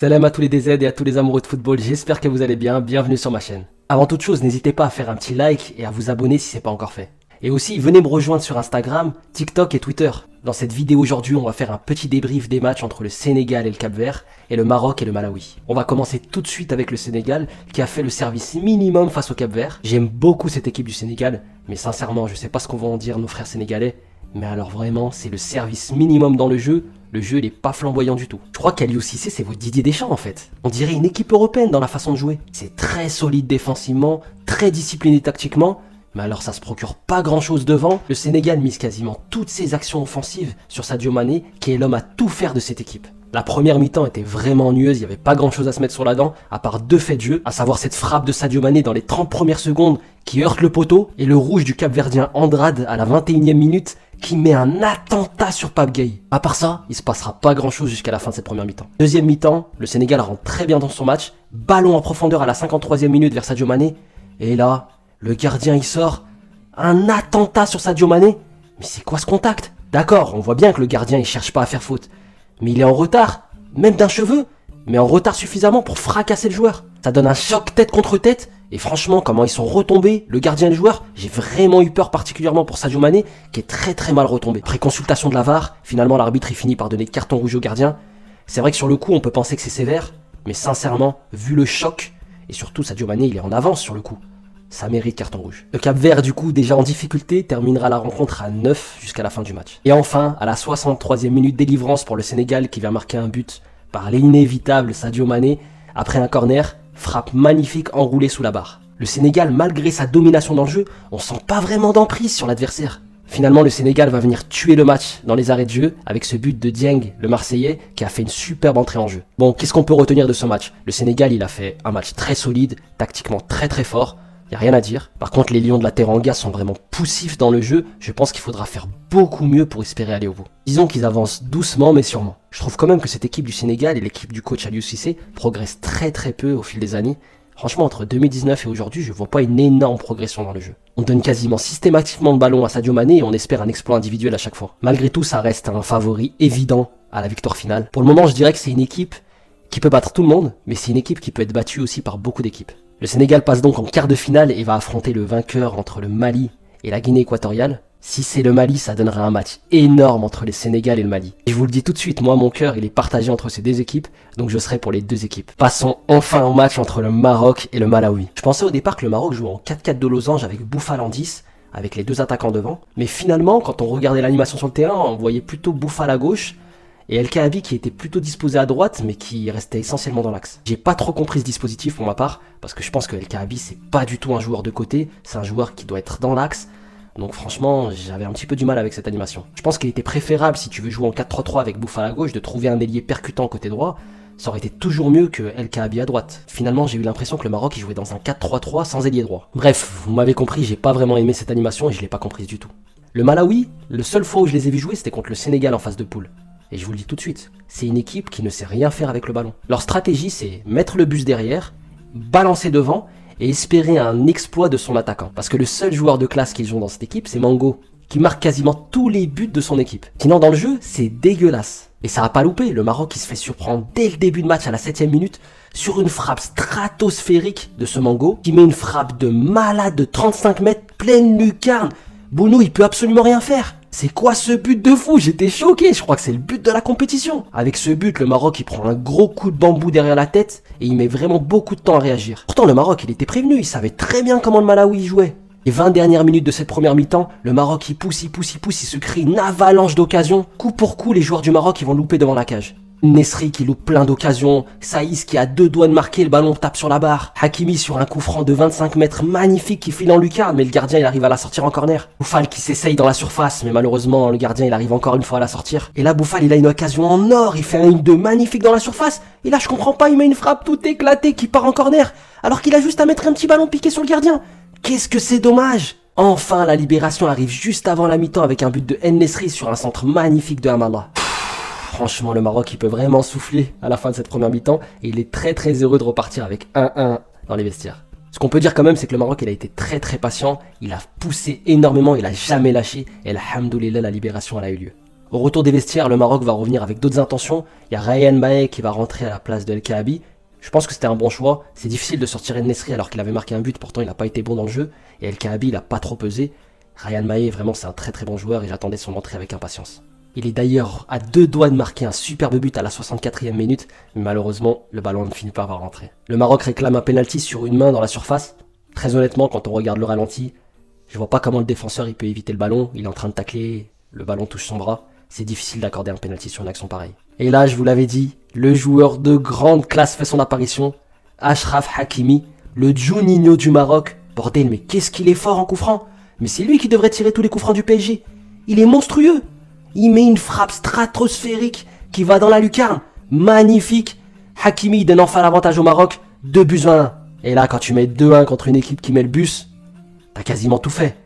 Salam à tous les DZ et à tous les amoureux de football, j'espère que vous allez bien, bienvenue sur ma chaîne. Avant toute chose, n'hésitez pas à faire un petit like et à vous abonner si c'est pas encore fait. Et aussi, venez me rejoindre sur Instagram, TikTok et Twitter. Dans cette vidéo aujourd'hui, on va faire un petit débrief des matchs entre le Sénégal et le Cap-Vert, et le Maroc et le Malawi. On va commencer tout de suite avec le Sénégal, qui a fait le service minimum face au Cap-Vert. J'aime beaucoup cette équipe du Sénégal, mais sincèrement, je sais pas ce qu'on va en dire nos frères sénégalais, mais alors vraiment, c'est le service minimum dans le jeu. Le jeu, il est pas flamboyant du tout. Je crois qu'Aliou Cissé, c'est votre Didier Deschamps en fait. On dirait une équipe européenne dans la façon de jouer. C'est très solide défensivement, très discipliné tactiquement, mais alors ça se procure pas grand chose devant. Le Sénégal mise quasiment toutes ses actions offensives sur Sadio Mané, qui est l'homme à tout faire de cette équipe. La première mi-temps était vraiment ennuyeuse, il n'y avait pas grand chose à se mettre sur la dent, à part deux faits de jeu, à savoir cette frappe de Sadio Mané dans les 30 premières secondes qui heurte le poteau, et le rouge du Cap-Verdien Andrade à la 21e minute, qui met un attentat sur Pape Gueye. À part ça, il se passera pas grand chose jusqu'à la fin de cette première mi-temps. Deuxième mi-temps, le Sénégal rentre très bien dans son match, ballon en profondeur à la 53e minute vers Sadio Mané, et là, le gardien il sort, un attentat sur Sadio Mané. Mais c'est quoi ce contact? D'accord, on voit bien que le gardien il cherche pas à faire faute, mais il est en retard, même d'un cheveu, mais en retard suffisamment pour fracasser le joueur. Ça donne un choc tête contre tête, et franchement, comment ils sont retombés, le gardien et le joueur, j'ai vraiment eu peur particulièrement pour Sadio Mané, qui est très mal retombé. Après consultation de la VAR, finalement l'arbitre il finit par donner carton rouge au gardien. C'est vrai que sur le coup, on peut penser que c'est sévère, mais sincèrement, vu le choc, et surtout Sadio Mané il est en avance sur le coup, ça mérite carton rouge. Le Cap-Vert du coup, déjà en difficulté, terminera la rencontre à 9 jusqu'à la fin du match. Et enfin, à la 63e minute, délivrance pour le Sénégal qui vient marquer un but par l'inévitable Sadio Mané, après un corner, frappe magnifique enroulée sous la barre. Le Sénégal, malgré sa domination dans le jeu, on sent pas vraiment d'emprise sur l'adversaire. Finalement, le Sénégal va venir tuer le match dans les arrêts de jeu avec ce but de Dieng, le Marseillais, qui a fait une superbe entrée en jeu. Bon, qu'est-ce qu'on peut retenir de ce match? Le Sénégal, il a fait un match très solide, tactiquement très fort. Y a rien à dire. Par contre, les Lions de la Teranga sont vraiment poussifs dans le jeu. Je pense qu'il faudra faire beaucoup mieux pour espérer aller au bout. Disons qu'ils avancent doucement mais sûrement. Je trouve quand même que cette équipe du Sénégal et l'équipe du coach Aliou Cissé progressent très peu au fil des années. Franchement, entre 2019 et aujourd'hui, je vois pas une énorme progression dans le jeu. On donne quasiment systématiquement le ballon à Sadio Mané et on espère un exploit individuel à chaque fois. Malgré tout, ça reste un favori évident à la victoire finale. Pour le moment, je dirais que c'est une équipe qui peut battre tout le monde, mais c'est une équipe qui peut être battue aussi par beaucoup d'équipes. Le Sénégal passe donc en quart de finale et va affronter le vainqueur entre le Mali et la Guinée équatoriale. Si c'est le Mali, ça donnerait un match énorme entre le Sénégal et le Mali. Et je vous le dis tout de suite, moi mon cœur il est partagé entre ces deux équipes, donc je serai pour les deux équipes. Passons enfin au match entre le Maroc et le Malawi. Je pensais au départ que le Maroc jouait en 4-4 de losange avec Bouffal en 10, avec les deux attaquants devant. Mais finalement, quand on regardait l'animation sur le terrain, on voyait plutôt Bouffal à gauche, et El Kaabi qui était plutôt disposé à droite mais qui restait essentiellement dans l'axe. J'ai pas trop compris ce dispositif pour ma part, parce que je pense que El Kaabi c'est pas du tout un joueur de côté, c'est un joueur qui doit être dans l'axe. Donc franchement, j'avais un petit peu du mal avec cette animation. Je pense qu'il était préférable, si tu veux jouer en 4-3-3 avec Bouffal à gauche, de trouver un ailier percutant côté droit. Ça aurait été toujours mieux que El Kaabi à droite. Finalement, j'ai eu l'impression que le Maroc il jouait dans un 4-3-3 sans ailier droit. Bref, vous m'avez compris, j'ai pas vraiment aimé cette animation et je l'ai pas comprise du tout. Le Malawi, le seul fois où je les ai vus jouer, c'était contre le Sénégal en phase de poule. Et je vous le dis tout de suite, c'est une équipe qui ne sait rien faire avec le ballon. Leur stratégie, c'est mettre le bus derrière, balancer devant et espérer un exploit de son attaquant. Parce que le seul joueur de classe qu'ils ont dans cette équipe, c'est Mango, qui marque quasiment tous les buts de son équipe. Sinon, dans le jeu, c'est dégueulasse. Et ça a pas loupé, le Maroc il se fait surprendre dès le début de match à la 7e minute sur une frappe stratosphérique de ce Mango, qui met une frappe de malade de 35 mètres, pleine lucarne. Bounou, il peut absolument rien faire. C'est quoi ce but de fou? J'étais choqué, je crois que c'est le but de la compétition. Avec ce but, le Maroc il prend un gros coup de bambou derrière la tête et il met vraiment beaucoup de temps à réagir. Pourtant le Maroc il était prévenu, il savait très bien comment le Malawi jouait. Les 20 dernières minutes de cette première mi-temps, le Maroc il pousse, il se crée une avalanche d'occasions. Coup pour coup, les joueurs du Maroc ils vont louper devant la cage. Nesri qui loupe plein d'occasions, Saïs qui a deux doigts de marquer, le ballon tape sur la barre, Hakimi sur un coup franc de 25 mètres magnifique qui file en lucarne mais le gardien il arrive à la sortir en corner. Bouffal qui s'essaye dans la surface mais malheureusement le gardien il arrive encore une fois à la sortir. Et là Bouffal il a une occasion en or, il fait un 1-2 magnifique dans la surface et là je comprends pas, il met une frappe toute éclatée qui part en corner alors qu'il a juste à mettre un petit ballon piqué sur le gardien. Qu'est-ce que c'est dommage! Enfin la libération arrive juste avant la mi-temps avec un but de En-Nesyri sur un centre magnifique de Hamallah. Franchement, le Maroc, il peut vraiment souffler à la fin de cette première mi-temps et il est très heureux de repartir avec 1-1 dans les vestiaires. Ce qu'on peut dire quand même, c'est que le Maroc, il a été très patient, il a poussé énormément, il a jamais lâché et alhamdoulilah, la libération, elle a eu lieu. Au retour des vestiaires, le Maroc va revenir avec d'autres intentions. Il y a Ryan Mahé qui va rentrer à la place de El Kaabi. Je pense que c'était un bon choix. C'est difficile de sortir El Nesri alors qu'il avait marqué un but, pourtant il n'a pas été bon dans le jeu. Et El Kaabi, il n'a pas trop pesé. Ryan Mahé, vraiment, c'est un très très bon joueur et j'attendais son entrée avec impatience. Il est d'ailleurs à 2 doigts de marquer un superbe but à la 64e minute, mais malheureusement, le ballon ne finit pas par rentrer. Le Maroc réclame un penalty sur une main dans la surface. Très honnêtement, quand on regarde le ralenti, je vois pas comment le défenseur il peut éviter le ballon. Il est en train de tacler, le ballon touche son bras. C'est difficile d'accorder un penalty sur une action pareille. Et là, je vous l'avais dit, le joueur de grande classe fait son apparition. Achraf Hakimi, le Juninho du Maroc. Bordel, mais qu'est-ce qu'il est fort en coup franc. Mais c'est lui qui devrait tirer tous les coups francs du PSG. Il est monstrueux. Il met une frappe stratosphérique qui va dans la lucarne. Magnifique. Hakimi donne enfin l'avantage au Maroc. 2-1. Et là, quand tu mets 2-1 contre une équipe qui met le bus, t'as quasiment tout fait.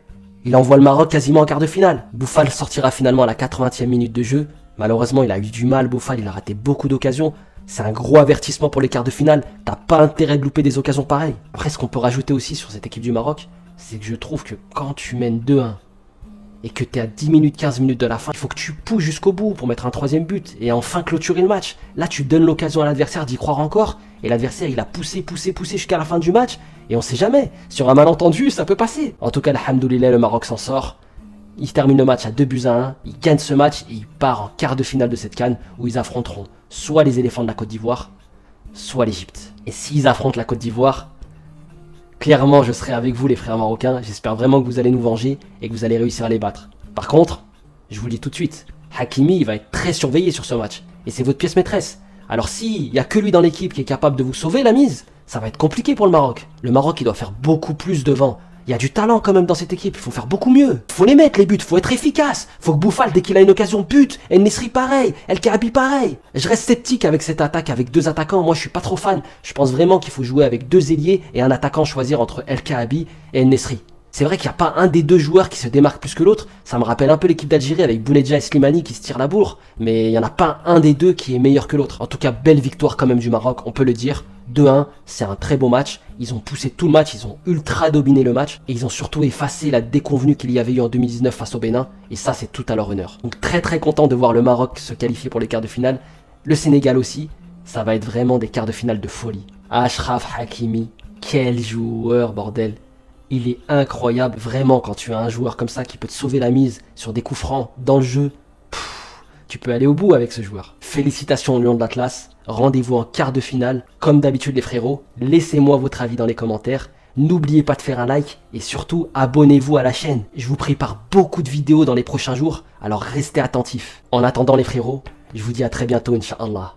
Il envoie le Maroc quasiment en quart de finale. Bouffal sortira finalement à la 80e minute de jeu. Malheureusement, il a eu du mal, Bouffal, il a raté beaucoup d'occasions. C'est un gros avertissement pour les quarts de finale. T'as pas intérêt de louper des occasions pareilles. Après, ce qu'on peut rajouter aussi sur cette équipe du Maroc, c'est que je trouve que quand tu mènes 2-1 et que t'es à 10 minutes, 15 minutes de la fin, il faut que tu pousses jusqu'au bout pour mettre un troisième but et enfin clôturer le match. Là, tu donnes l'occasion à l'adversaire d'y croire encore et l'adversaire, il a poussé jusqu'à la fin du match et on sait jamais. Sur un malentendu, ça peut passer. En tout cas, alhamdoulilah, le Maroc s'en sort. Il termine le match à 2-1, il gagne ce match et il part en quart de finale de cette CAN où ils affronteront soit les éléphants de la Côte d'Ivoire, soit l'Égypte. Et s'ils affrontent la Côte d'Ivoire, clairement je serai avec vous les frères marocains, j'espère vraiment que vous allez nous venger et que vous allez réussir à les battre. Par contre, je vous le dis tout de suite, Hakimi il va être très surveillé sur ce match et c'est votre pièce maîtresse. Alors s'il n'y a que lui dans l'équipe qui est capable de vous sauver la mise, ça va être compliqué pour le Maroc. Le Maroc il doit faire beaucoup plus devant. Il y a du talent quand même dans cette équipe, il faut faire beaucoup mieux. Faut les mettre les buts, faut être efficace. Faut que Bouffal, dès qu'il a une occasion, bute. El Nesri pareil, El Kaabi pareil. Je reste sceptique avec cette attaque avec 2 attaquants, moi je suis pas trop fan. Je pense vraiment qu'il faut jouer avec 2 ailiers et un attaquant, choisir entre El Kaabi et El Nesri. C'est vrai qu'il n'y a pas un des 2 joueurs qui se démarque plus que l'autre. Ça me rappelle un peu l'équipe d'Algérie avec Bounedjah et Slimani qui se tirent la bourre. Mais il n'y en a pas un des 2 qui est meilleur que l'autre. En tout cas, belle victoire quand même du Maroc, on peut le dire. 2-1, c'est un très beau match. Ils ont poussé tout le match, ils ont ultra dominé le match. Et ils ont surtout effacé la déconvenue qu'il y avait eu en 2019 face au Bénin. Et ça, c'est tout à leur honneur. Donc très très content de voir le Maroc se qualifier pour les quarts de finale. Le Sénégal aussi. Ça va être vraiment des quarts de finale de folie. Achraf Hakimi, quel joueur, bordel. Il est incroyable, vraiment, quand tu as un joueur comme ça qui peut te sauver la mise sur des coups francs dans le jeu. Tu peux aller au bout avec ce joueur. Félicitations au Lion de l'Atlas. Rendez-vous en quart de finale. Comme d'habitude les frérots, laissez-moi votre avis dans les commentaires. N'oubliez pas de faire un like et surtout abonnez-vous à la chaîne. Je vous prépare beaucoup de vidéos dans les prochains jours, alors restez attentifs. En attendant les frérots, je vous dis à très bientôt, Inch'Allah.